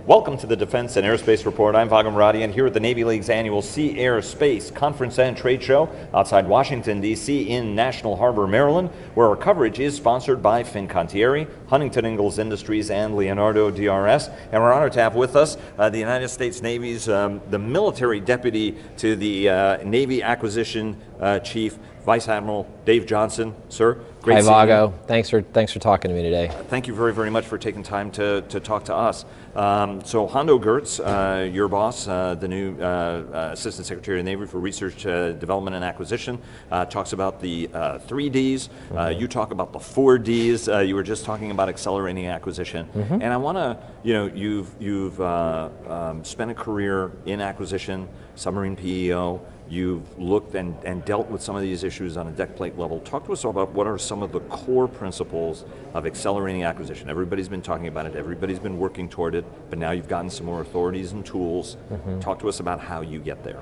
Welcome to the Defense and Aerospace Report. I'm Vago Muradian here at the Navy League's annual Sea, Air, Space Conference and Trade Show outside Washington, D.C. in National Harbor, Maryland, where our coverage is sponsored by Fincantieri, Huntington Ingalls Industries, and Leonardo DRS. And we're honored to have with us the United States Navy's the military deputy to the Navy Acquisition Chief, Vice Admiral Dave Johnson. Sir, great Hi, seeing Vago. you. Thanks for talking to me today. Thank you very, very much for taking time to talk to us. So Hondo Gertz, your boss, the new Assistant Secretary of the Navy for Research, Development, and Acquisition, talks about the 3 Ds. You talk about the 4 Ds. You were just talking about accelerating acquisition. And I want to, you've spent a career in acquisition, submarine PEO. You've looked and dealt with some of these issues on a deck plate level. Talk to us about what are some of the core principles of accelerating acquisition. Everybody's been talking about it, everybody's been working toward it, but now you've gotten some more authorities and tools. Talk to us about how you get there.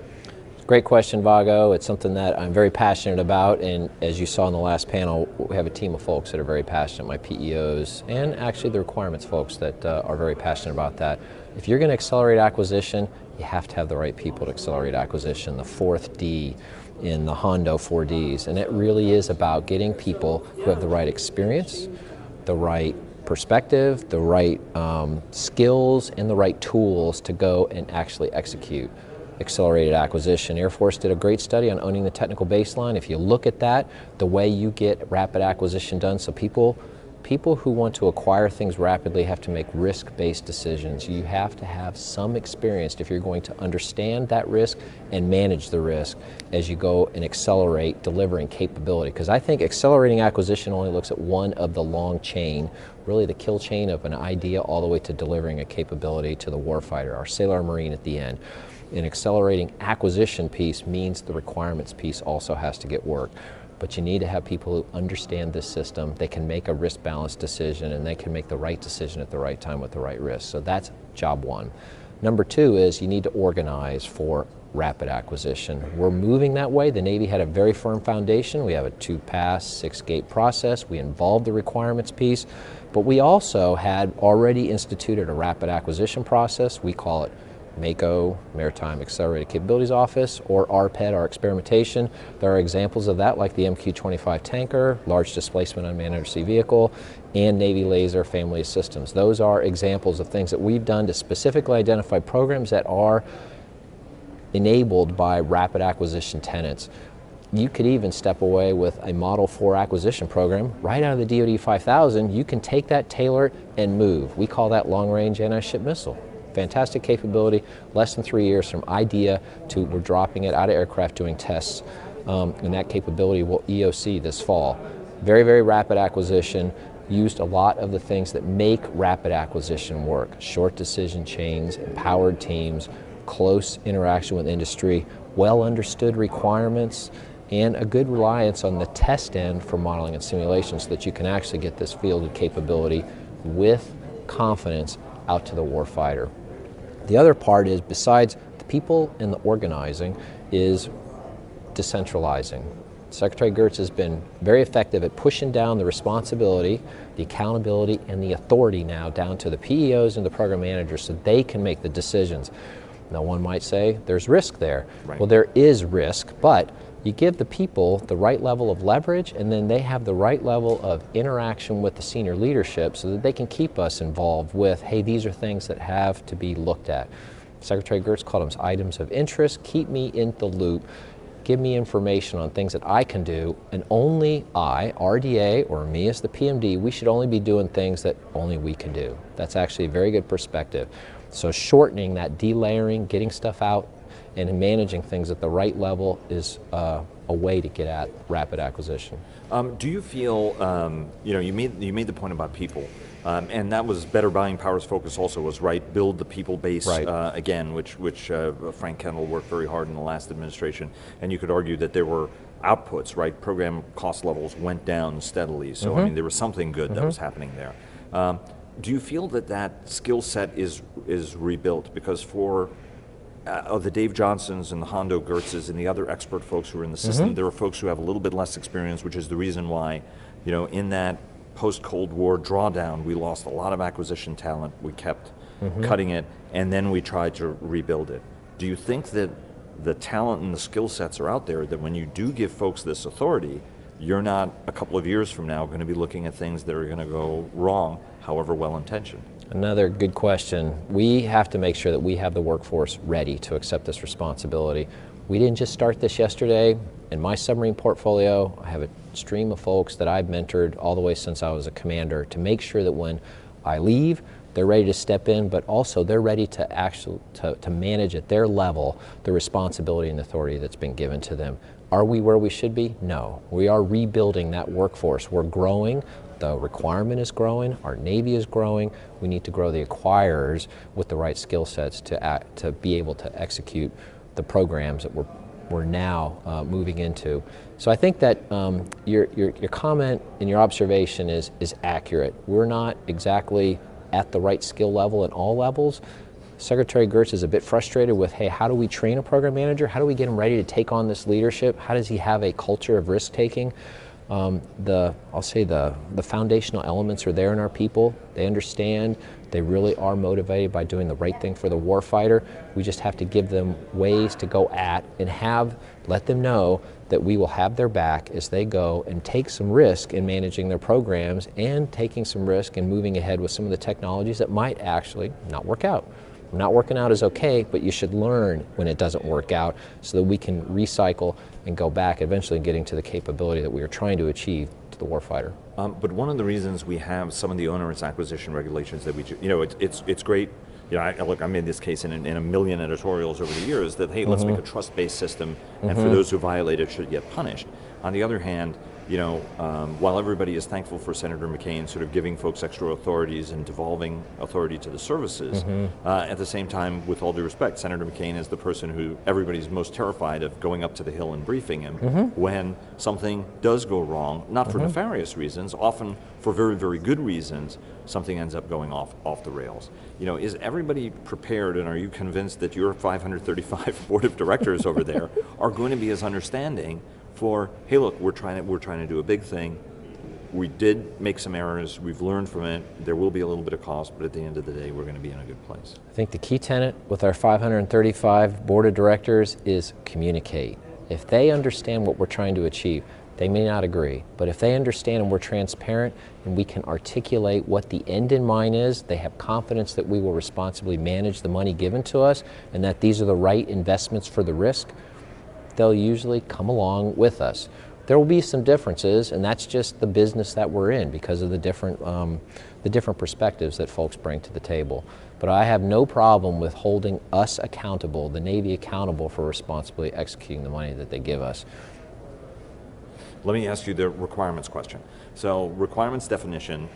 Great question, Vago. It's something that I'm very passionate about, and as you saw in the last panel, we have a team of folks that are very passionate, my PEOs, and actually the requirements folks that are very passionate about that. If you're going to accelerate acquisition, you have to have the right people to accelerate acquisition, the 4th D in the Hondo 4 Ds, and it really is about getting people who have the right experience, the right perspective, the right skills, and the right tools to go and actually execute accelerated acquisition. Air Force did a great study on owning the technical baseline. If you look at that, the way you get rapid acquisition done, so people who want to acquire things rapidly have to make risk-based decisions. You have to have some experience if you're going to understand that risk and manage the risk as you go and accelerate delivering capability. Because I think accelerating acquisition only looks at one of the long chain, really the kill chain of an idea all the way to delivering a capability to the warfighter, our sailor or marine at the end. An accelerating acquisition piece means the requirements piece also has to get worked. But you need to have people who understand this system. They can make a risk-balanced decision, and they can make the right decision at the right time with the right risk. So that's job 1. Number 2 is you need to organize for rapid acquisition. We're moving that way. The Navy had a very firm foundation. We have a 2-pass, 6-gate process. We involved the requirements piece, but we also had already instituted a rapid acquisition process. We call it MACO, Maritime Accelerated Capabilities Office, or RPED, our experimentation. There are examples of that like the MQ-25 tanker, Large Displacement Unmanned Undersea Vehicle, and Navy Laser family of systems. Those are examples of things that we've done to specifically identify programs that are enabled by rapid acquisition tenets. You could even step away with a Model 4 acquisition program right out of the DoD 5000. You can take that, tailor it, and move. We call that long-range anti-ship missile. Fantastic capability, less than 3 years from idea to we're dropping it out of aircraft doing tests, and that capability will EOC this fall. Very, very rapid acquisition, used a lot of the things that make rapid acquisition work. Short decision chains, empowered teams, close interaction with industry, well understood requirements, and a good reliance on the test end for modeling and simulation so that you can actually get this fielded capability with confidence out to the warfighter. The other part is, besides the people and the organizing, is decentralizing. Secretary Gertz has been very effective at pushing down the responsibility, the accountability, and the authority now down to the PEOs and the program managers so they can make the decisions. Now one might say there's risk there. Right. Well, there is risk, but you give the people the right level of leverage, and then they have the right level of interaction with the senior leadership so that they can keep us involved with, hey, these are things that have to be looked at. Secretary Gertz called them items of interest. Keep me in the loop. Give me information on things that I can do, and only I, RD&A, or me as the PMD, we should only be doing things that only we can do. That's actually a very good perspective. So shortening that delayering, getting stuff out, and managing things at the right level is a way to get at rapid acquisition. Do you feel, you made the point about people, and that was Better Buying Power's focus also was, right, build the people base again, which Frank Kendall worked very hard in the last administration, and you could argue that there were outputs, right, program cost levels went down steadily, so I mean there was something good that was happening there. Do you feel that that skill set is rebuilt? Because for of the Dave Johnsons and the Hondo Gertzes and the other expert folks who are in the system, there are folks who have a little bit less experience, which is the reason why, in that post-Cold War drawdown, we lost a lot of acquisition talent. We kept cutting it, and then we tried to rebuild it. Do you think that the talent and the skill sets are out there that when you do give folks this authority, you're not a couple of years from now going to be looking at things that are going to go wrong, however well-intentioned? Another good question. We have to make sure that we have the workforce ready to accept this responsibility. We didn't just start this yesterday. In my submarine portfolio, I have a stream of folks that I've mentored all the way since I was a commander to make sure that when I leave, they're ready to step in, but also they're ready to actually to manage at their level the responsibility and authority that's been given to them. Are we where we should be? No. We are rebuilding that workforce. We're growing. The requirement is growing. Our Navy is growing. We need to grow the acquirers with the right skill sets to be able to execute the programs that we're now moving into. So I think that your comment and your observation is accurate. We're not exactly at the right skill level at all levels. Secretary Gertz is a bit frustrated with, hey, how do we train a program manager? How do we get him ready to take on this leadership? How does he have a culture of risk-taking? I'll say the foundational elements are there in our people. They understand. They really are motivated by doing the right thing for the warfighter. We just have to give them ways to go at and let them know that we will have their back as they go and take some risk in managing their programs and taking some risk in moving ahead with some of the technologies that might actually not work out. Not working out is okay, but you should learn when it doesn't work out so that we can recycle and go back, eventually getting to the capability that we are trying to achieve to the warfighter. But one of the reasons we have some of the onerous acquisition regulations that we do, it's great. I made this case in a million editorials over the years that, hey, let's make a trust-based system, and for those who violate it should get punished. On the other hand, while everybody is thankful for Senator McCain sort of giving folks extra authorities and devolving authority to the services, at the same time, with all due respect, Senator McCain is the person who everybody's most terrified of going up to the Hill and briefing him when something does go wrong, not for nefarious reasons, often for very, very good reasons, something ends up going off the rails. Is everybody prepared, and are you convinced that your 535 board of directors over there are going to be as understanding for, hey, look, we're trying to do a big thing. We did make some errors. We've learned from it. There will be a little bit of cost, but at the end of the day, we're going to be in a good place. I think the key tenet with our 535 board of directors is communicate. If they understand what we're trying to achieve, they may not agree, but if they understand and we're transparent and we can articulate what the end in mind is, they have confidence that we will responsibly manage the money given to us and that these are the right investments for the risk, they'll usually come along with us. There will be some differences, and that's just the business that we're in because of the different perspectives that folks bring to the table. But I have no problem with holding us accountable, the Navy accountable for responsibly executing the money that they give us. Let me ask you the requirements question. So requirements definition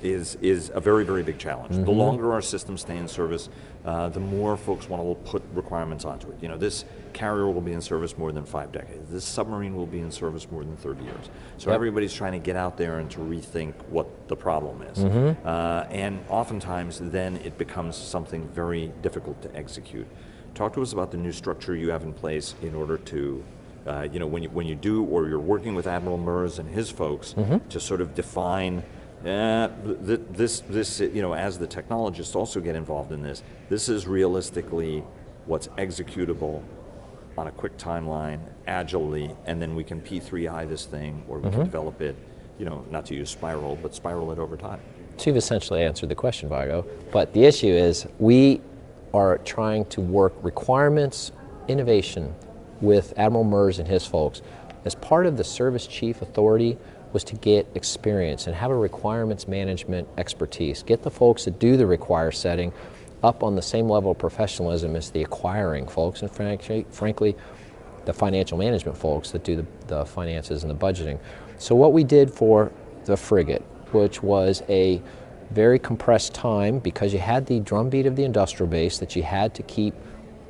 is a very, very big challenge. The longer our systems stay in service, the more folks want to put requirements onto it. This carrier will be in service more than 5 decades. This submarine will be in service more than 30 years. So everybody's trying to get out there and to rethink what the problem is. And oftentimes then it becomes something very difficult to execute. Talk to us about the new structure you have in place in order to when you do, or you're working with Admiral Murs and his folks to sort of define this, as the technologists also get involved in this, this is realistically what's executable on a quick timeline, agilely, and then we can P3I this thing, or we can develop it, not to use spiral, but spiral it over time. So you've essentially answered the question, Vago, but the issue is we are trying to work requirements, innovation, with Admiral Murs and his folks. As part of the service chief authority was to get experience and have a requirements management expertise. Get the folks that do the require setting up on the same level of professionalism as the acquiring folks and frankly the financial management folks that do the finances and the budgeting. So what we did for the frigate, which was a very compressed time because you had the drumbeat of the industrial base that you had to keep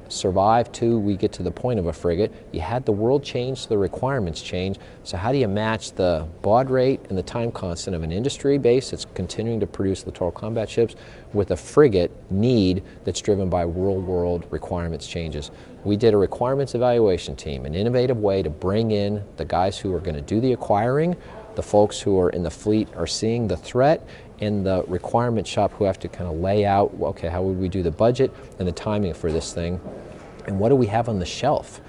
survive till we get to the point of a frigate. You had the world change, the requirements change. So how do you match the baud rate and the time constant of an industry base that's continuing to produce littoral combat ships with a frigate need that's driven by real world requirements changes? We did a requirements evaluation team, an innovative way to bring in the guys who are going to do the acquiring, the folks who are in the fleet are seeing the threat, and the requirement shop who have to kind of lay out, okay, how would we do the budget and the timing for this thing, and what do we have on the shelf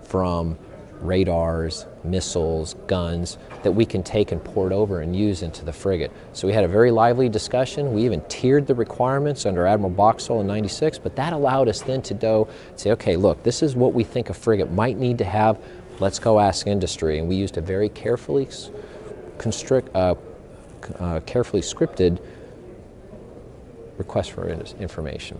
from radars, missiles, guns that we can take and port over and use into the frigate. So we had a very lively discussion. We even tiered the requirements under Admiral Boxall in '96, but that allowed us then to go say, okay, look, this is what we think a frigate might need to have. Let's go ask industry. And we used a very carefully scripted request for information.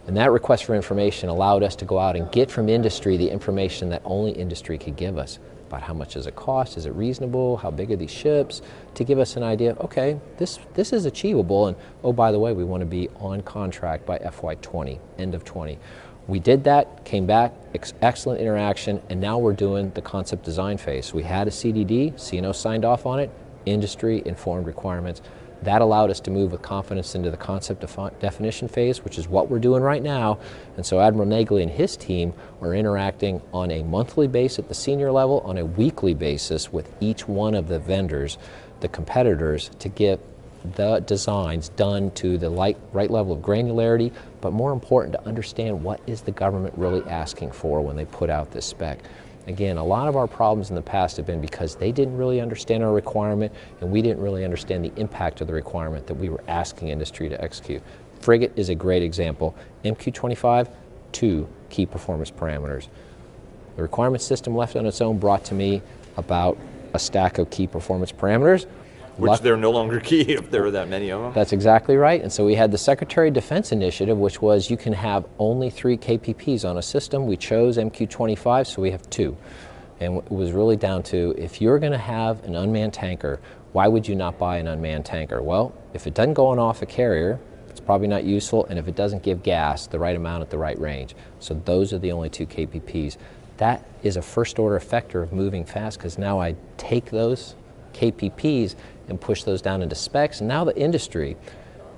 And that request for information allowed us to go out and get from industry the information that only industry could give us about how much does it cost, is it reasonable, how big are these ships, to give us an idea of, okay, this is achievable, and oh, by the way, we want to be on contract by FY20, end of 20. We did that, came back, excellent interaction, and now we're doing the concept design phase. We had a CDD, CNO signed off on it, industry informed requirements. That allowed us to move with confidence into the concept definition phase, which is what we're doing right now. And so Admiral Nagley and his team are interacting on a monthly basis at the senior level, on a weekly basis with each one of the vendors, the competitors, to get the designs done to the right level of granularity, but more important, to understand what is the government really asking for when they put out this spec. Again, a lot of our problems in the past have been because they didn't really understand our requirement, and we didn't really understand the impact of the requirement that we were asking industry to execute. Frigate is a great example. MQ-25, 2 key performance parameters. The requirement system left on its own brought to me about a stack of key performance parameters. Which they're no longer key if there are that many of them. That's exactly right. And so we had the Secretary of Defense initiative, which was you can have only 3 KPPs on a system. We chose MQ-25, so we have 2. And it was really down to, if you're going to have an unmanned tanker, why would you not buy an unmanned tanker? Well, if it doesn't go on off a carrier, it's probably not useful, and if it doesn't give gas the right amount at the right range. So those are the only 2 KPPs. That is a first order effector of moving fast, because now I take those KPPs and push those down into specs, and now the industry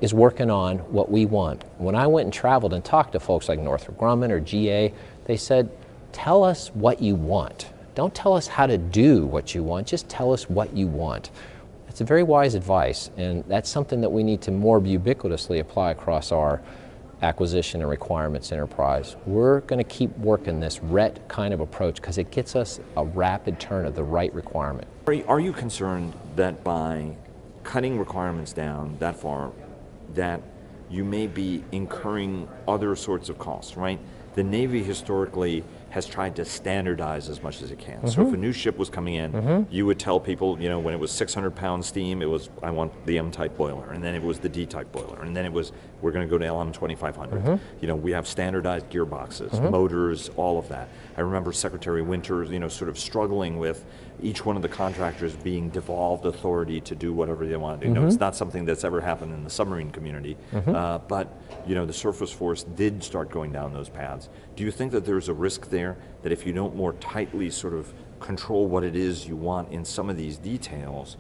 is working on what we want. When I went and traveled and talked to folks like Northrop Grumman or GA, they said, tell us what you want. Don't tell us how to do what you want, just tell us what you want. It's a very wise advice, and that's something that we need to more ubiquitously apply across our acquisition and requirements enterprise. We're going to keep working this RET kind of approach because it gets us a rapid turn of the right requirement. Are you concerned that by cutting requirements down that far, that you may be incurring other sorts of costs, right? The Navy historically has tried to standardize as much as it can. So if a new ship was coming in, you would tell people, you know, when it was 600-pound steam, it was, I want the M-type boiler, and then it was the D-type boiler, and then it was, we're going to go to LM2500. You know, we have standardized gearboxes, motors, all of that. I remember Secretary Winters, you know, sort of struggling with each one of the contractors being devolved authority to do whatever they want to do. No, it's not something that's ever happened in the submarine community, but you know, the surface force did start going down those paths. Do you think that there's a risk there that if you don't more tightly sort of control what it is you want in some of these details,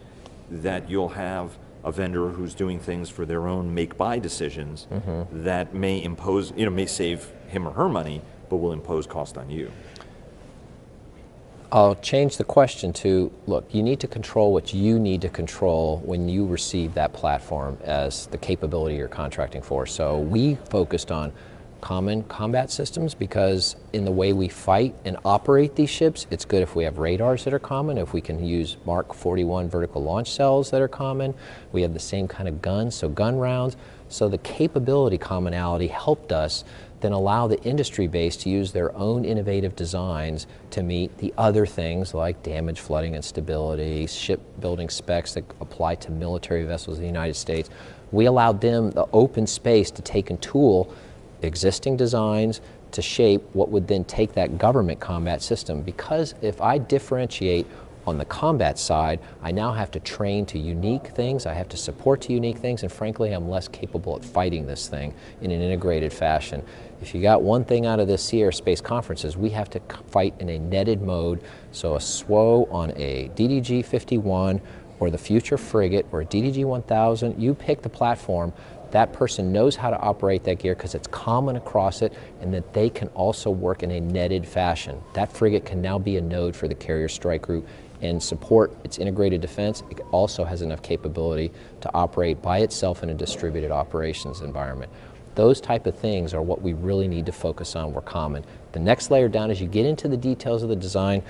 that you'll have a vendor who's doing things for their own make-buy decisions that may impose, you know, may save him or her money, but will impose cost on you? I'll change the question to, look, you need to control what you need to control when you receive that platform as the capability you're contracting for. So we focused on common combat systems because in the way we fight and operate these ships, it's good if we have radars that are common, if we can use Mark 41 vertical launch cells that are common. We have the same kind of guns, so gun rounds. So the capability commonality helped us then allow the industry base to use their own innovative designs to meet the other things like damage, flooding, and stability, shipbuilding specs that apply to military vessels in the United States. We allowed them the open space to take and tool existing designs to shape what would then take that government combat system. Because if I differentiate on the combat side, I now have to train to unique things, I have to support to unique things, and frankly, I'm less capable at fighting this thing in an integrated fashion. If you got one thing out of this Aerospace conferences, we have to fight in a netted mode, so a SWO on a DDG-51 or the future frigate or a DDG-1000, you pick the platform, that person knows how to operate that gear because it's common across it, and that they can also work in a netted fashion. That frigate can now be a node for the carrier strike group and support its integrated defense, it also has enough capability to operate by itself in a distributed operations environment. Those type of things are what we really need to focus on. We're common. The next layer down, as you get into the details of the design,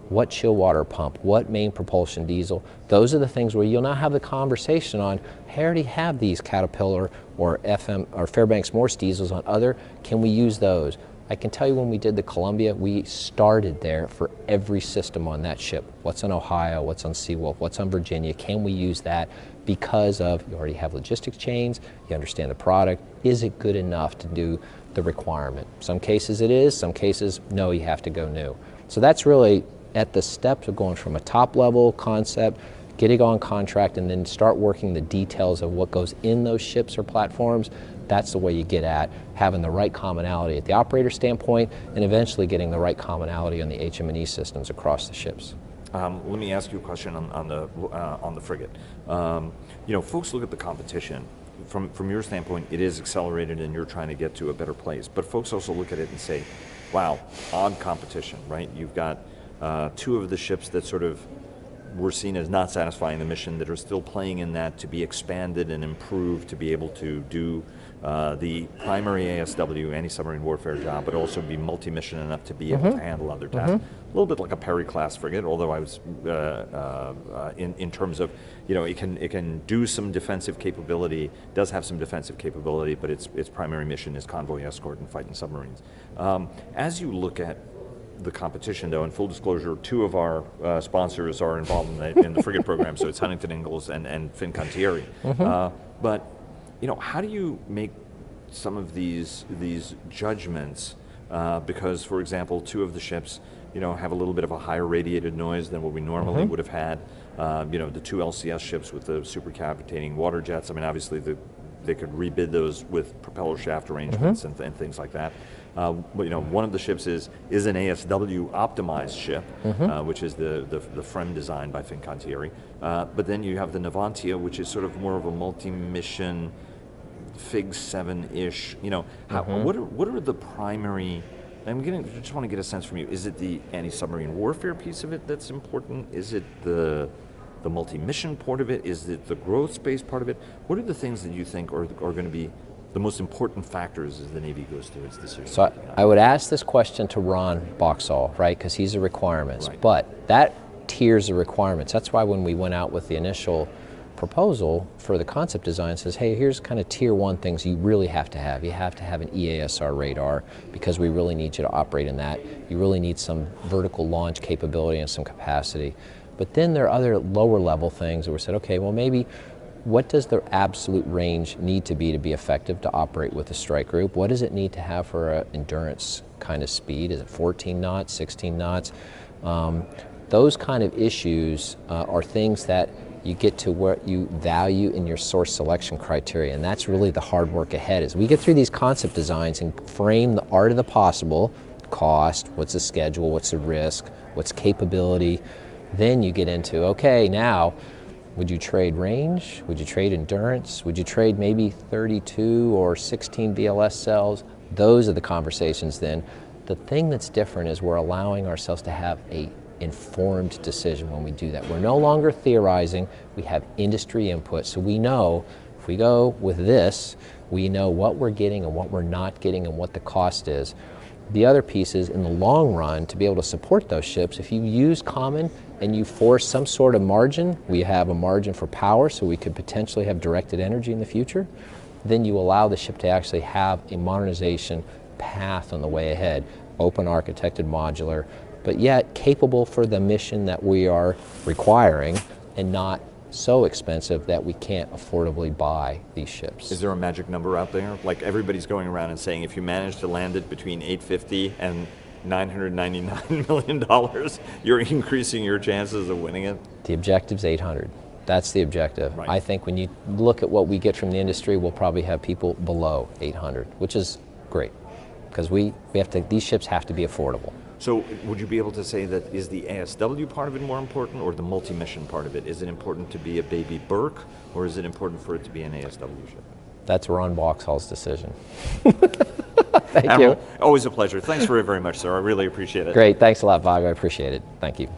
what chill water pump, what main propulsion diesel, those are the things where you'll now have the conversation on, I already have these Caterpillar or FM or Fairbanks Morse diesels on other, can we use those? I can tell you when we did the Columbia, we started there for every system on that ship. What's on Ohio, what's on Seawolf, what's on Virginia, can we use that? Because of, you already have logistics chains, you understand the product, is it good enough to do the requirement? Some cases it is, some cases no, you have to go new. So that's really at the steps of going from a top level concept, getting on contract, and then start working the details of what goes in those ships or platforms. That's the way you get at having the right commonality at the operator standpoint, and eventually getting the right commonality on the HM&E systems across the ships. Let me ask you a question on the frigate. Folks look at the competition. From your standpoint, it is accelerated and you're trying to get to a better place. But folks also look at it and say, wow, odd competition, right? You've got two of the ships that sort of were seen as not satisfying the mission that are still playing in that to be expanded and improved to be able to do the primary ASW, anti-submarine warfare job, but also be multi-mission enough to be able to handle other tasks. A little bit like a Perry-class frigate, although I was in terms of, it can do some defensive capability, does have some defensive capability, but its primary mission is convoy escort and fighting submarines. As you look at the competition, though, in full disclosure, two of our sponsors are involved in the frigate program, so it's Huntington Ingalls and Fincantieri. But how do you make some of these judgments? Because, for example, two of the ships, have a little bit of a higher radiated noise than what we normally would have had. The two LCS ships with the supercavitating water jets. I mean, obviously they could rebid those with propeller shaft arrangements and things like that. One of the ships is an ASW optimized ship, which is the FREM design by Fincantieri. But then you have the Navantia, which is sort of more of a multi-mission Fig 7-ish. What are the primary? I just want to get a sense from you. Is it the anti-submarine warfare piece of it that's important? Is it the multi-mission part of it? Is it the growth space part of it? What are the things that you think are going to be the most important factors as the Navy goes through its decision? So I would ask this question to Ron Boxall, right, because he's the requirements. Right. But that tiers the requirements. That's why when we went out with the initial proposal for the concept design, says, hey, here's kind of tier 1 things you really have to have. You have to have an EASR radar because we really need you to operate in that. You really need some vertical launch capability and some capacity. But then there are other lower level things that we said, okay, well maybe what does the absolute range need to be effective to operate with a strike group? What does it need to have for an endurance kind of speed? Is it 14 knots, 16 knots? Those kind of issues are things that you get to what you value in your source selection criteria, and that's really the hard work ahead. As we get through these concept designs and frame the art of the possible, cost, what's the schedule, what's the risk, what's capability, then you get into, okay, now, would you trade range? Would you trade endurance? Would you trade maybe 32 or 16 VLS cells? Those are the conversations then. The thing that's different is we're allowing ourselves to have a informed decision when we do that. We're no longer theorizing, we have industry input, so we know if we go with this, we know what we're getting and what we're not getting and what the cost is. The other piece is, in the long run, to be able to support those ships, if you use common and you force some sort of margin, we have a margin for power, so we could potentially have directed energy in the future, then you allow the ship to actually have a modernization path on the way ahead, open architected modular, but yet capable for the mission that we are requiring and not so expensive that we can't affordably buy these ships. Is there a magic number out there? Like everybody's going around and saying if you manage to land it between $850 and $999 million, you're increasing your chances of winning it? The objective's 800. That's the objective. Right. I think when you look at what we get from the industry, we'll probably have people below 800, which is great because these ships have to be affordable. So would you be able to say that is the ASW part of it more important or the multi-mission part of it? Is it important to be a baby Burke or is it important for it to be an ASW ship? That's Ron Boxall's decision. Thank you. Always a pleasure. Thanks very much, sir. I really appreciate it. Great. Thanks a lot, Vago. I appreciate it. Thank you.